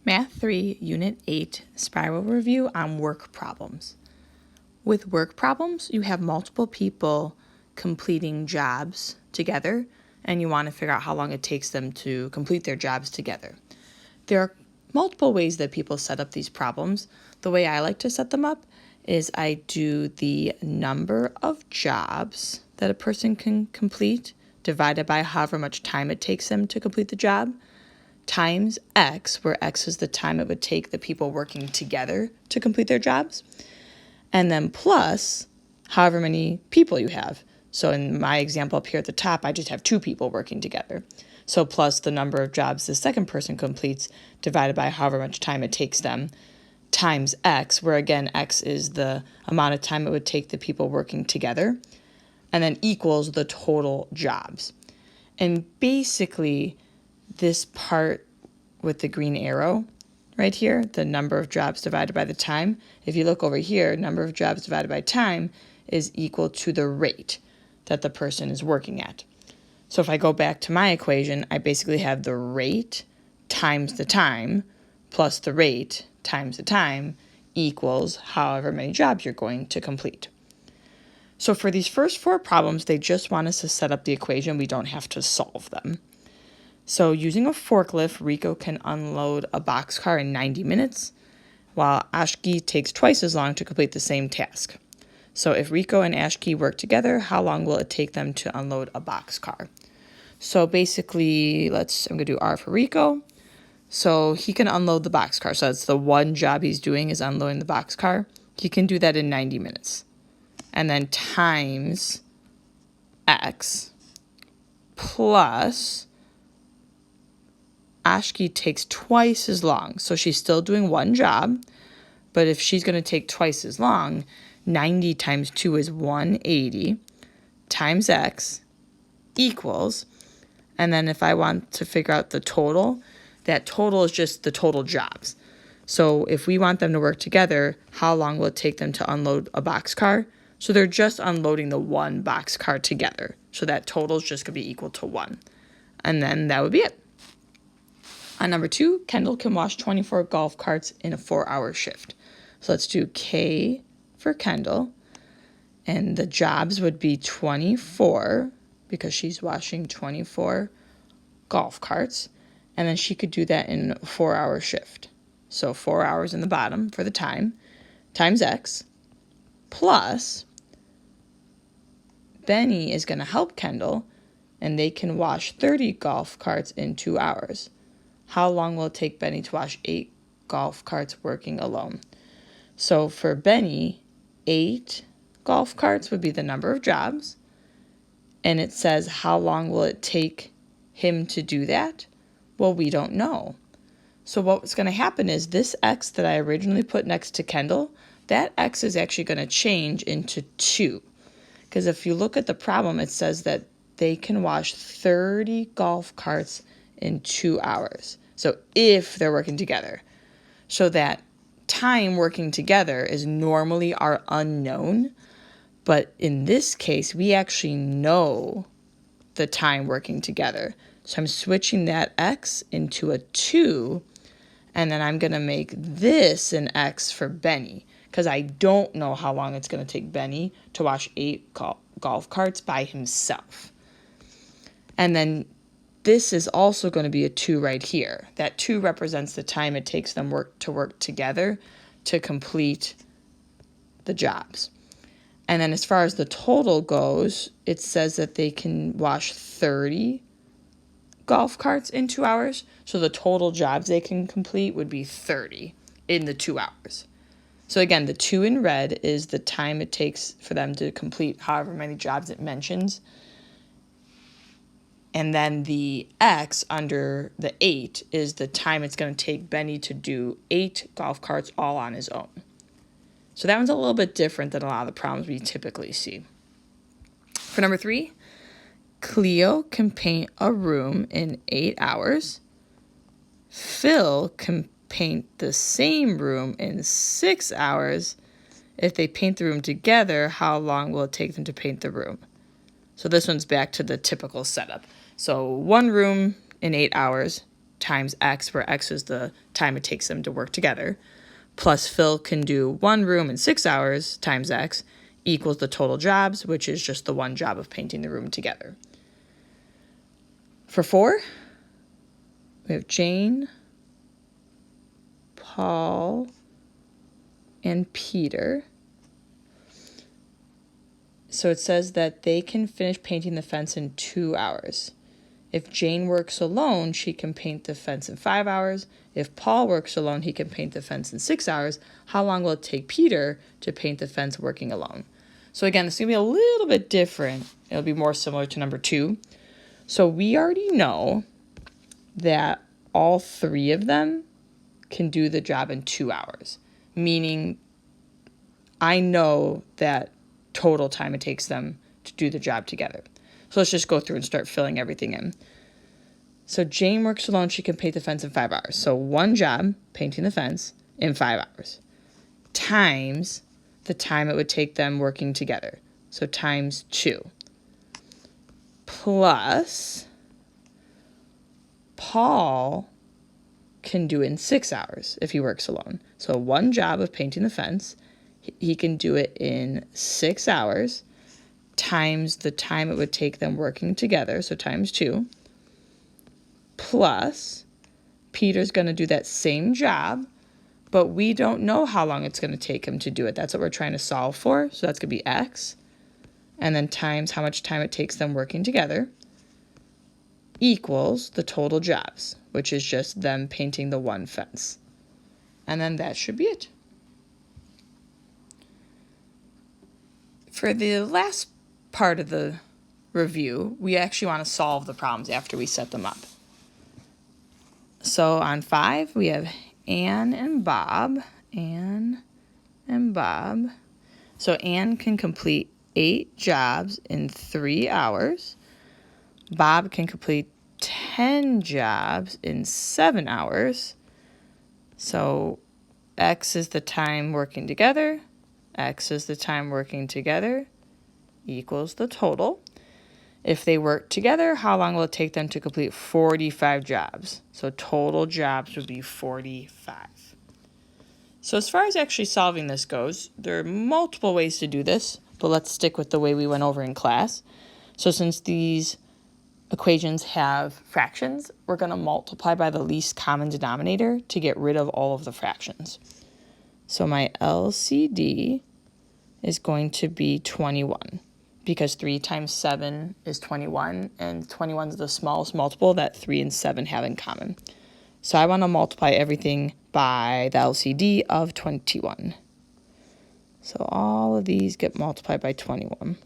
Math 3, Unit 8, Spiral Review on Work Problems. With work problems, you have multiple people completing jobs together, and you want to figure out how long it takes them to complete their jobs together. There are multiple ways that people set up these problems. The way I like to set them up is I do the number of jobs that a person can complete divided by however much time it takes them to complete the job, times X, where X is the time it would take the people working together to complete their jobs, and then plus however many people you have. So in my example up here at the top, I just have 2 people working together. So plus the number of jobs the second person completes divided by however much time it takes them, times X, where again, X is the amount of time it would take the people working together, and then equals the total jobs. And basically, this part with the green arrow right here, the number of jobs divided by the time, if you look over here, number of jobs divided by time is equal to the rate that the person is working at. So if I go back to my equation, I basically have the rate times the time plus the rate times the time equals however many jobs you're going to complete. So for these first 4 problems, they just want us to set up the equation. We don't have to solve them. So using a forklift, Rico can unload a boxcar in 90 minutes, while Ashki takes twice as long to complete the same task. So if Rico and Ashki work together, how long will it take them to unload a boxcar? So basically, I'm going to do R for Rico. So he can unload the boxcar. So that's the one job he's doing is unloading the boxcar. He can do that in 90 minutes. And then times X plus Ashki takes twice as long. So she's still doing one job, but if she's going to take twice as long, 90 times 2 is 180 times X equals, and then if I want to figure out the total, that total is just the total jobs. So if we want them to work together, how long will it take them to unload a boxcar? So they're just unloading the one boxcar together. So that total is just going to be equal to 1. And then that would be it. On number 2, Kendall can wash 24 golf carts in a 4-hour shift. So let's do K for Kendall. And the jobs would be 24 because she's washing 24 golf carts. And then she could do that in a 4-hour shift. So 4 hours in the bottom for the time times X plus Benny is going to help Kendall, and they can wash 30 golf carts in 2 hours. How long will it take Benny to wash 8 golf carts working alone? So for Benny, 8 golf carts would be the number of jobs, and it says how long will it take him to do that? Well, we don't know. So what's going to happen is this X that I originally put next to Kendall, that X is actually going to change into 2. Because if you look at the problem, it says that they can wash 30 golf carts in 2 hours. So if they're working together. So that time working together is normally our unknown. But in this case, we actually know the time working together. So I'm switching that X into a 2. And then I'm going to make this an X for Benny, because I don't know how long it's going to take Benny to wash 8 golf carts by himself. And then this is also going to be a 2 right here. That 2 represents the time it takes them to work together to complete the jobs. And then as far as the total goes, it says that they can wash 30 golf carts in 2 hours. So the total jobs they can complete would be 30 in the 2 hours. So again, the 2 in red is the time it takes for them to complete however many jobs it mentions. And then the X under the 8 is the time it's going to take Benny to do 8 golf carts all on his own. So that one's a little bit different than a lot of the problems we typically see. For number 3, Cleo can paint a room in 8 hours. Phil can paint the same room in 6 hours. If they paint the room together, how long will it take them to paint the room? So this one's back to the typical setup. So one room in 8 hours times X, where X is the time it takes them to work together, plus Phil can do 1 room in 6 hours times X equals the total jobs, which is just the one job of painting the room together. For 4, we have Jane, Paul, and Peter. So it says that they can finish painting the fence in 2 hours. If Jane works alone, she can paint the fence in 5 hours. If Paul works alone, he can paint the fence in 6 hours. How long will it take Peter to paint the fence working alone? So again, this is going to be a little bit different. It'll be more similar to number 2. So we already know that all 3 of them can do the job in 2 hours, meaning I know that total time it takes them to do the job together. So let's just go through and start filling everything in. So Jane works alone. She can paint the fence in 5 hours. So one job, painting the fence, in 5 hours, times the time it would take them working together. So times 2. Plus, Paul can do it in 6 hours if he works alone. So one job of painting the fence, he can do it in 6 hours times the time it would take them working together, so times 2. Plus, Peter's going to do that same job, but we don't know how long it's going to take him to do it. That's what we're trying to solve for. So that's going to be X, and then times how much time it takes them working together, equals the total jobs, which is just them painting the one fence. And then that should be it. For the last part of the review, we actually want to solve the problems after we set them up. So on 5, we have Anne and Bob. Anne and Bob. So Anne can complete 8 jobs in 3 hours. Bob can complete 10 jobs in 7 hours. So X is the time working together. X is the time working together equals the total. If they work together, how long will it take them to complete 45 jobs? So total jobs would be 45. So as far as actually solving this goes, there are multiple ways to do this, but let's stick with the way we went over in class. So since these equations have fractions, we're going to multiply by the least common denominator to get rid of all of the fractions. So my LCD is going to be 21 because 3 times 7 is 21, and 21 is the smallest multiple that 3 and 7 have in common. So I want to multiply everything by the LCD of 21. So all of these get multiplied by 21.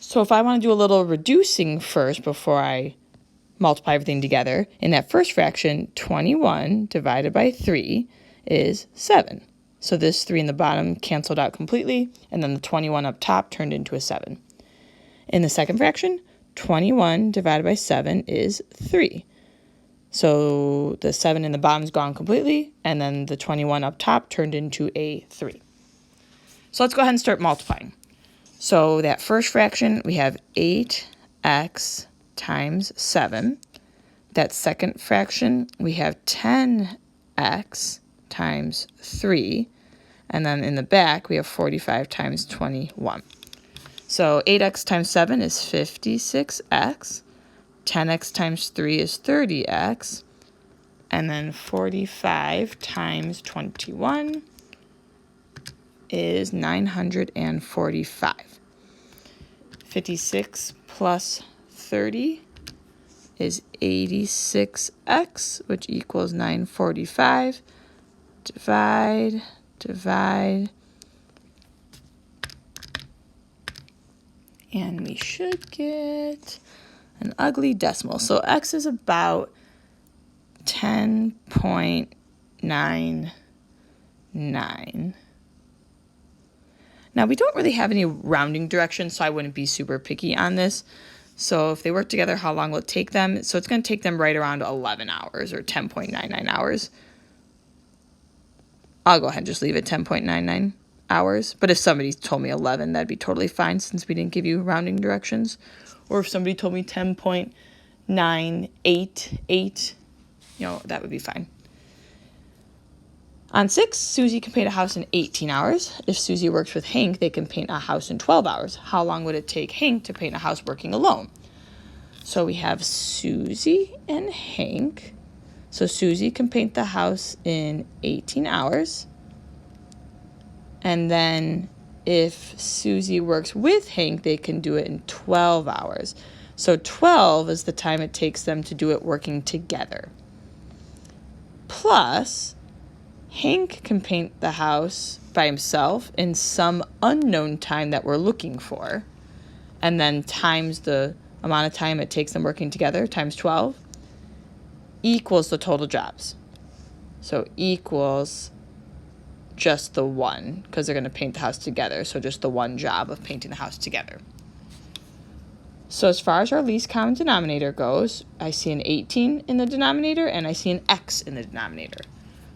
So if I want to do a little reducing first before I multiply everything together, in that first fraction, 21 divided by 3 is 7. So this 3 in the bottom canceled out completely, and then the 21 up top turned into a 7. In the second fraction, 21 divided by 7 is 3. So the 7 in the bottom is gone completely, and then the 21 up top turned into a 3. So let's go ahead and start multiplying. So that first fraction, we have 8x times 7. That second fraction, we have 10x times 3. And then in the back, we have 45 times 21. So 8x times 7 is 56x. 10x times 3 is 30x. And then 45 times 21 is 945. 56 plus 30 is 86x, which equals 945. Divide. And we should get an ugly decimal. So x is about 10.99. Now, we don't really have any rounding directions, so I wouldn't be super picky on this. So if they work together, how long will it take them? So it's going to take them right around 11 hours or 10.99 hours. I'll go ahead and just leave it 10.99 hours. But if somebody told me 11, that'd be totally fine since we didn't give you rounding directions. Or if somebody told me 10.99 9, 8, 8, that would be fine. On 6, Susie can paint a house in 18 hours. If Susie works with Hank, they can paint a house in 12 hours. How long would it take Hank to paint a house working alone? So we have Susie and Hank. So Susie can paint the house in 18 hours. And then if Susie works with Hank, they can do it in 12 hours. So 12 is the time it takes them to do it working together. Plus, Hank can paint the house by himself in some unknown time that we're looking for, and then times the amount of time it takes them working together, times 12, equals the total jobs. So equals just the one, because they're going to paint the house together, so just the one job of painting the house together. So as far as our least common denominator goes, I see an 18 in the denominator, and I see an x in the denominator.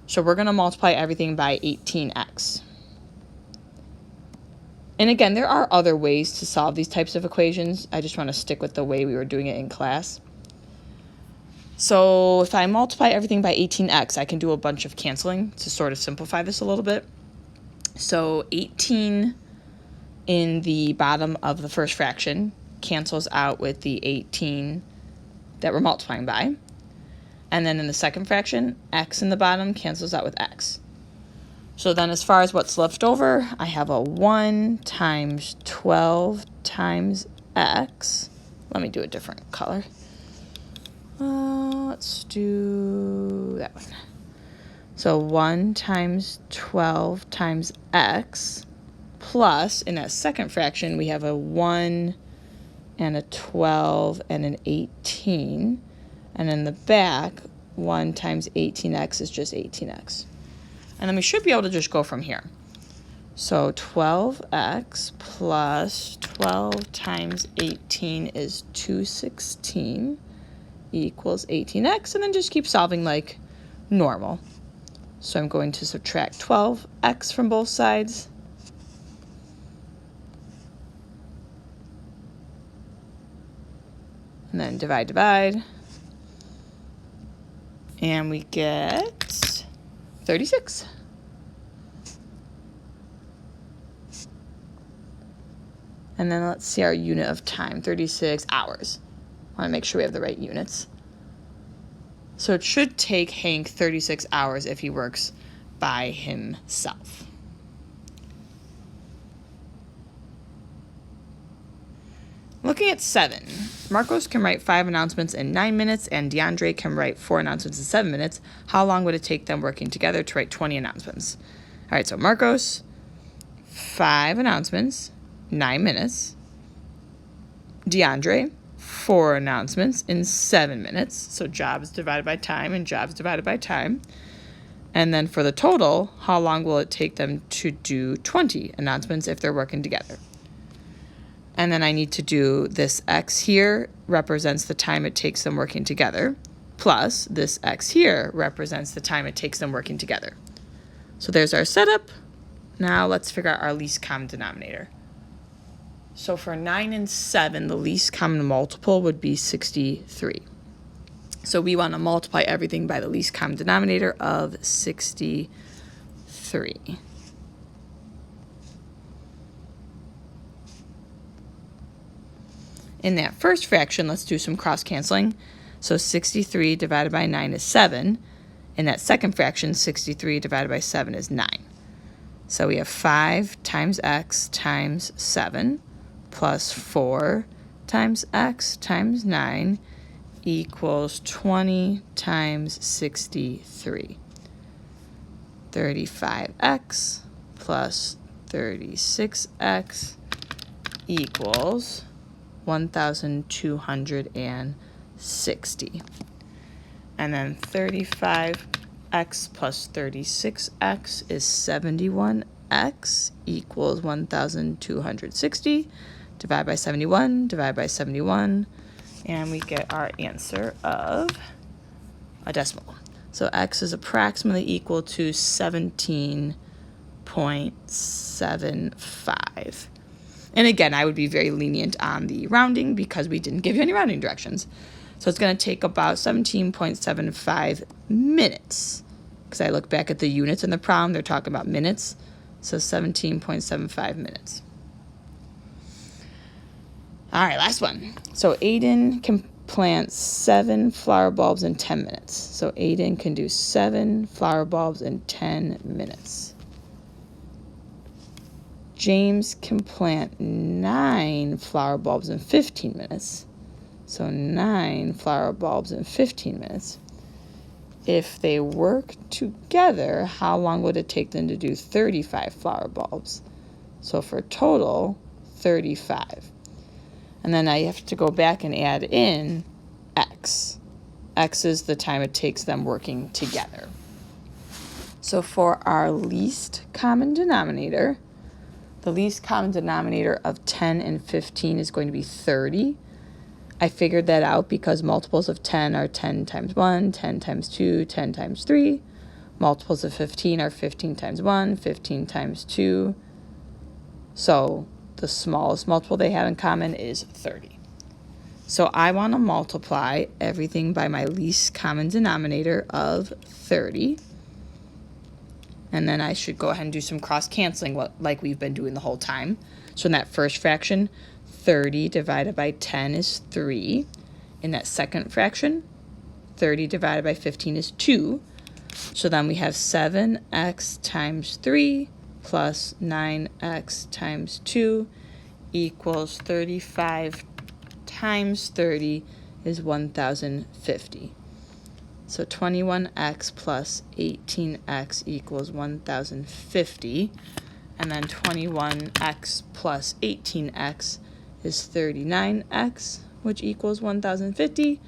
So we're going to multiply everything by 18x. And again, there are other ways to solve these types of equations. I just want to stick with the way we were doing it in class. So if I multiply everything by 18x, I can do a bunch of canceling to sort of simplify this a little bit. So 18 in the bottom of the first fraction cancels out with the 18 that we're multiplying by. And then in the second fraction, x in the bottom cancels out with x. So then as far as what's left over, I have a 1 times 12 times x. Let me do a different color. Let's do that one. So 1 times 12 times x plus, in that second fraction, we have a 1 and a 12 and an 18. And in the back, 1 times 18x is just 18x. And then we should be able to just go from here. So 12x plus 12 times 18 is 216 equals 18x. And then just keep solving like normal. So I'm going to subtract 12x from both sides. And then divide. And we get 36. And then let's see our unit of time, 36 hours. I want to make sure we have the right units. So it should take Hank 36 hours if he works by himself. Looking at 7, Marcos can write 5 announcements in 9 minutes, and DeAndre can write 4 announcements in 7 minutes. How long would it take them working together to write 20 announcements? All right, so Marcos, 5 announcements, 9 minutes. DeAndre, 4 announcements in 7 minutes. So jobs divided by time and jobs divided by time. And then for the total, how long will it take them to do 20 announcements if they're working together? And then I need to do this x here represents the time it takes them working together, plus this x here represents the time it takes them working together. So there's our setup. Now let's figure out our least common denominator. So for 9 and 7, the least common multiple would be 63. So we want to multiply everything by the least common denominator of 63. In that first fraction, let's do some cross-canceling. So 63 divided by 9 is 7. In that second fraction, 63 divided by 7 is 9. So we have 5 times x times 7 plus 4 times x times 9 equals 20 times 63. 35x plus 36x equals 1,260. And then 35x plus 36x is 71x equals 1,260. Divide by 71, divide by 71, and we get our answer of a decimal. So x is approximately equal to 17.75. And again, I would be very lenient on the rounding because we didn't give you any rounding directions. So it's going to take about 17.75 minutes. Because I look back at the units in the problem, they're talking about minutes. So 17.75 minutes. All right, last one. So Aiden can plant 7 flower bulbs in 10 minutes. So Aiden can do 7 flower bulbs in 10 minutes. James can plant 9 flower bulbs in 15 minutes. So 9 flower bulbs in 15 minutes. If they work together, how long would it take them to do 35 flower bulbs? So for total, 35. And then I have to go back and add in X. X is the time it takes them working together. So for our least common denominator, the least common denominator of 10 and 15 is going to be 30. I figured that out because multiples of 10 are 10 times 1, 10 times 2, 10 times 3. Multiples of 15 are 15 times 1, 15 times 2. So the smallest multiple they have in common is 30. So I want to multiply everything by my least common denominator of 30. And then I should go ahead and do some cross-canceling like we've been doing the whole time. So in that first fraction, 30 divided by 10 is 3. In that second fraction, 30 divided by 15 is 2. So then we have 7x times 3 plus 9x times 2 equals 35 times 30 is 1,050. So 21x plus 18x equals 1,050. And then 21x plus 18x is 39x, which equals 1,050.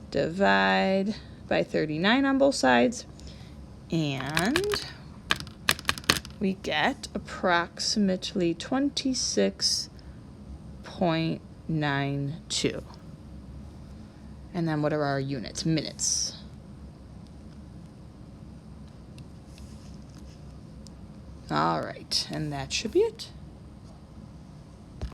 Divide by 39 on both sides. And we get approximately 26.92. And then what are our units? Minutes. All right, and that should be it.